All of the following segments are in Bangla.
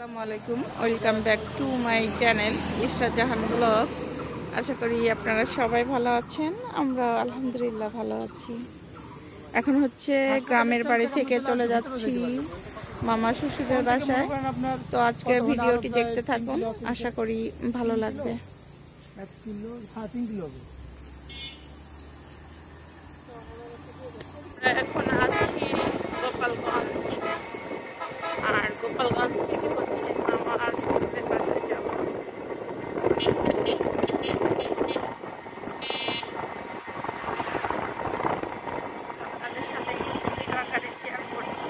আসসালামু আলাইকুম, welcome back to my channel Ishrat Jahan vlogs. আশা করি আপনারা সবাই ভালো আছেন। আমরা আলহামদুলিল্লাহ ভালো আছি। এখন হচ্ছে গ্রামের বাড়ি থেকে চলে যাচ্ছি মামা শ্বশুরের বাসায়। তো আজকে ভিডিওটি দেখতে থাকুন, আশা করি ভালো লাগবে। এখন আছি গোপালগঞ্জ, আর গোপালগঞ্জ থেকে হচ্ছে মামা শ্বশুরের বাসায় যাবো। আপনাদের সাথে ভিডিও আকারে শেয়ার করছি।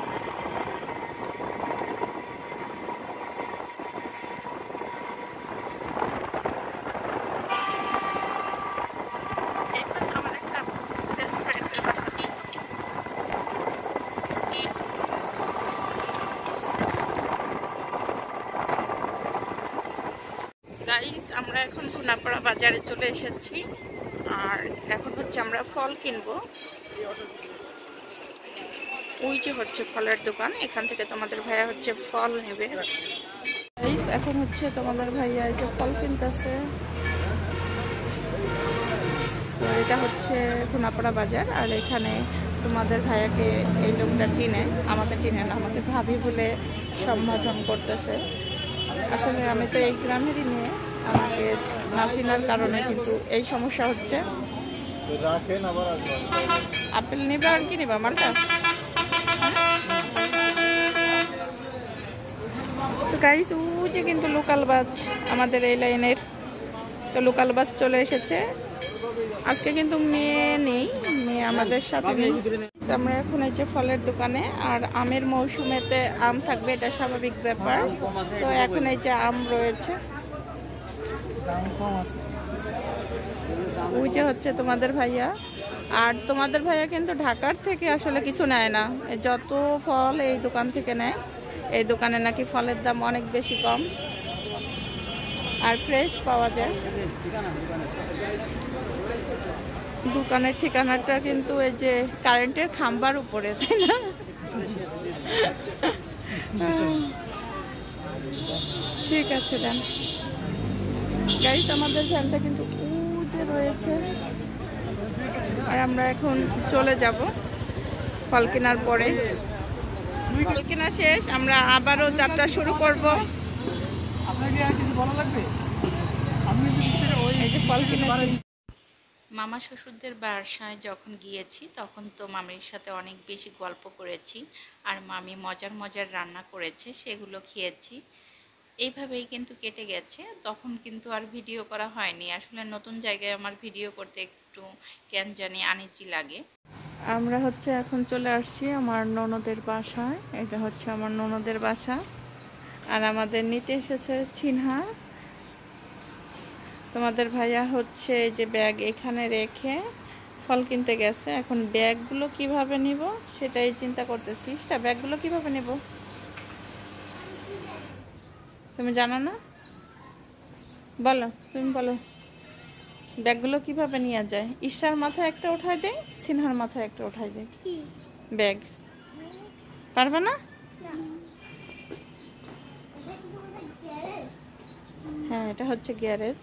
এই পাশে আমার একটা বেস্ট ফ্রেন্ডের বাসা। গাইস, আমরা এখন টুনাপাড়া বাজারে চলে এসেছি, আর এখন হচ্ছে আমরা ফল কিনবো। ওই যে হচ্ছে ফলের দোকান, এখান থেকে তোমাদের ভাইয়া হচ্ছে ফল নেবে। গাইস, এখন হচ্ছে তোমাদের ভাইয়া এই যে ফল কিনতেছে। তো এটা হচ্ছে টুনাপাড়া বাজার, আর এখানে তোমাদের ভাইয়াকে এই লোকটা চিনে, আমাকে চিনে না, আমাকে ভাবি বলে সম্বোধন করতেছে। আসলে আমি তো এই গ্রামেরই মেয়ে, আমাকে না চেনার কারণে কিন্তু এই সমস্যা হচ্ছে। আপেল নেবা আর কি নেবা, মালটা? তো গাইস, ওই যে কিন্তু লোকাল বাস আমাদের এই লাইনের, তো লোকাল বাস চলে এসেছে। আজকে কিন্তু মেয়ে নেই, মেয়ে আমাদের সাথে নেই। আমরা এখন এই যে ফলের দোকানে, আর আমের মৌসুমেতে আম থাকবে, এটা স্বাভাবিক ব্যাপার। তো এখন এই যে আম রয়েছে। ওই যে হচ্ছে তোমাদের ভাইয়া, আর তোমাদের ভাইয়া কিন্তু ঢাকার থেকে আসলে কিছু নেয় না, যত ফল এই দোকান থেকে নেয়। এই দোকানে নাকি ফলের দাম অনেক বেশি কম আর ফ্রেশ পাওয়া যায়। দোকানের ঠিকানাটা কিন্তু এই যে কারেন্টের খাম্বার উপরে, তাই না? ঠিক আছে, দেন। গাইস, আমাদের ভ্যানটা কিন্তু যে রয়েছে, আর আমরা এখন চলে যাব ফল কেনার পরে। ফল কেনা শেষ, আমরা আবারও যাত্রা শুরু করব। এই যে ফল কিনেছি। মামা শ্বশুরদের বাসায় যখন গিয়েছি তখন তো মামির সাথে অনেক বেশি গল্প করেছি, আর মামি মজার মজার রান্না করেছে, সেগুলো খেয়েছি। এইভাবেই কিন্তু কেটে গেছে। তখন কিন্তু আর ভিডিও করা হয়নি। আসলে নতুন জায়গায় আমার ভিডিও করতে একটু কেন জানি আনিজি লাগে। আমরা হচ্ছে এখন চলে আসছি আমার ননদের বাসায়। এটা হচ্ছে আমার ননদের বাসা, আর আমাদের নিতে এসেছে চিনহা। তোমাদের ভাইয়া হচ্ছে এই যে ব্যাগ এখানে রেখে ফল কিনতে গেছে। এখন ব্যাগগুলো কিভাবে নিব সেটাই চিন্তা করতেছি। ব্যাগগুলো কিভাবে নেব তুমি জানো না? বলো, তুমি বলো, ব্যাগগুলো কিভাবে নিয়ে যায়? ঈশার মাথায় একটা উঠাই দেয়, সিনহার মাথায় একটা উঠাই দেয়। ব্যাগ পারবে না? হ্যাঁ, এটা হচ্ছে গ্যারেজ।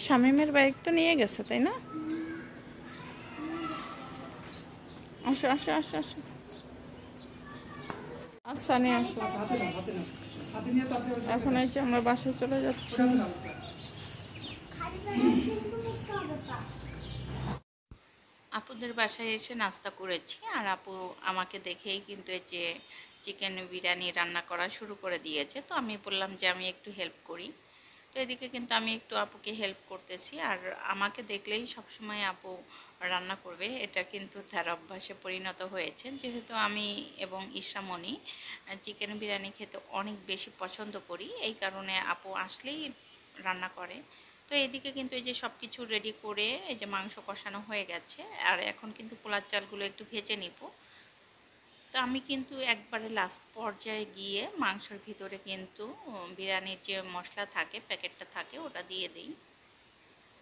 শামিমের বাইক তো নিয়ে গেছে, তাই না? আসো আসো আসো আসো। আচ্ছা, নিয়ে আসো। এখন এই যে আমরা বাসায় চলে যাচ্ছি। আপুদের বাসায় এসে নাস্তা করেছি, আর আপু আমাকে দেখেই কিন্তু এই যে চিকেন বিরিয়ানি রান্না করা শুরু করে দিয়েছে। তো আমি বললাম যে আমি একটু হেল্প করি। তো এদিকে কিন্তু আমি একটু আপুকে হেল্প করতেছি, আর আমাকে দেখলেই সবসময় আপু রান্না করবে, এটা কিন্তু তার অভ্যাসে পরিণত হয়েছে। যেহেতু আমি এবং ইশামণি চিকেন বিরিয়ানি খেতে অনেক বেশি পছন্দ করি, এই কারণে আপু আসলেই রান্না করে। তো এদিকে কিন্তু এই যে সব কিছু রেডি করে এই যে মাংস কষানো হয়ে গেছে, আর এখন কিন্তু পোলার চালগুলো একটু ভেজে নিব। তো আমি কিন্তু একবারে লাস্ট পর্যায়ে গিয়ে মাংসের ভিতরে কিন্তু বিরিয়ানির যে মশলা থাকে, প্যাকেটটা থাকে, ওটা দিয়ে দিই।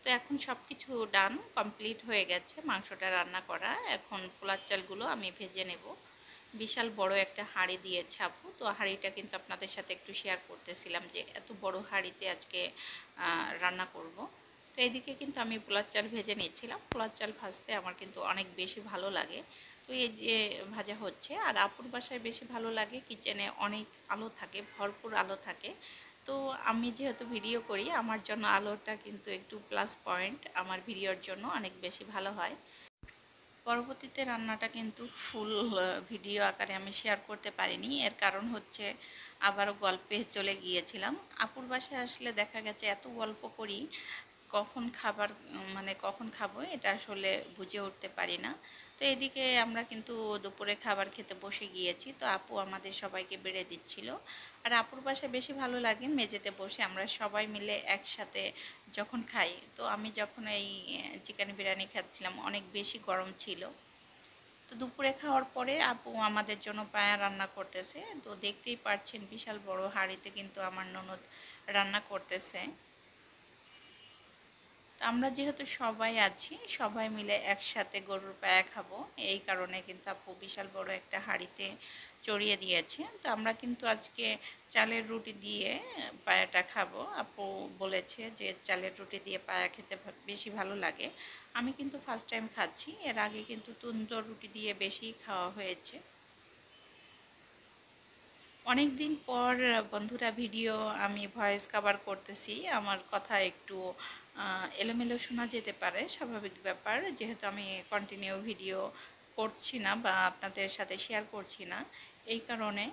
তো এখন সব কিছু ডান কমপ্লিট হয়ে গেছে, মাংসটা রান্না করা। এখন পোলার চালগুলো আমি ভেজে নেব। বিশাল বড় একটা হাঁড়ি দিয়েছে আপু। তো হাঁড়িটা কিন্তু আপনাদের সাথে একটু শেয়ার করতেছিলাম যে এত বড় হাঁড়িতে আজকে রান্না করব। তো এইদিকে কিন্তু আমি পোলার চাল ভেজে নিচ্ছিলাম। পোলার চাল ভাজতে আমার কিন্তু অনেক বেশি ভালো লাগে। তো এই যে ভাজা হচ্ছে, আর আপুর বাসায় বেশি ভালো লাগে কিচেনে অনেক আলো থাকে, ভরপুর আলো থাকে। তো আমি যেহেতু ভিডিও করি, আমার জন্য আলোটা কিন্তু একটু প্লাস পয়েন্ট, আমার ভিডিওর জন্য অনেক বেশি ভালো হয়। পরবর্তীতে রান্নাটা কিন্তু ফুল ভিডিও আকারে আমি শেয়ার করতে পারিনি। এর কারণ হচ্ছে আবারও গল্পে চলে গিয়েছিলাম। আপুর বাসায় আসলে দেখা গেছে এত গল্প করি, কখন খাবার মানে কখন খাবো এটা আসলে বুঝে উঠতে পারি না। তো এদিকে আমরা কিন্তু দুপুরে খাবার খেতে বসে গিয়েছি। তো আপু আমাদের সবাইকে বেড়ে দিচ্ছিল। আর আপুর বাসায় বেশি ভালো লাগে মেঝেতে বসে আমরা সবাই মিলে একসাথে যখন খাই। তো আমি যখন এই চিকেন বিরিয়ানি খাচ্ছিলাম, অনেক বেশি গরম ছিল। তো দুপুরে খাওয়ার পরে আপু আমাদের জন্য পায়া রান্না করতেছে। তো দেখতেই পাচ্ছেন বিশাল বড় হাঁড়িতে কিন্তু আমার ননদ রান্না করতেছে। তো আমরা যেহেতু সবাই আছি, সবাই মিলে একসাথে গরুর পায়া খাবো, এই কারণে কিন্তু আপু বিশাল বড় একটা হাঁড়িতে চড়িয়ে দিয়েছে। তো আমরা কিন্তু আজকে চালের রুটি দিয়ে পায়াটা খাবো। আপু বলেছে যে চালের রুটি দিয়ে পায়া খেতে বেশি ভালো লাগে। আমি কিন্তু ফার্স্ট টাইম খাচ্ছি, এর আগে কিন্তু তন্দুর রুটি দিয়ে বেশি খাওয়া হয়েছে। অনেক দিন পর বন্ধুরা ভিডিও আমি ভয়েস কভার করতেছি। আমার কথা একটু এলোমেলো শোনা যেতে পারে, স্বাভাবিক ব্যাপার, যেহেতু আমি কন্টিনিউ ভিডিও করছি না বা আপনাদের সাথে শেয়ার করছি না, এই কারণে।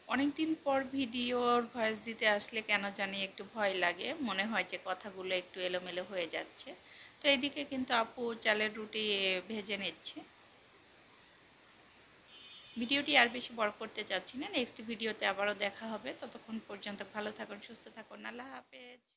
অনেক দিন পর ভিডিওর ভয়েস দিতে আসলে কেন জানি একটু ভয় লাগে, মনে হয় যে কথাগুলো একটু এলোমেলো হয়ে যাচ্ছে। তো এইদিকে কিন্তু আপু চালের রুটি ভেজে নিচ্ছে। ভিডিওটি আর বেশি বড় করতে চাচ্ছি না। নেক্সট ভিডিওতে আবারও দেখা হবে। ততক্ষণ পর্যন্ত ভালো থাকুন, সুস্থ থাকুন। আল্লাহ হাফেজ।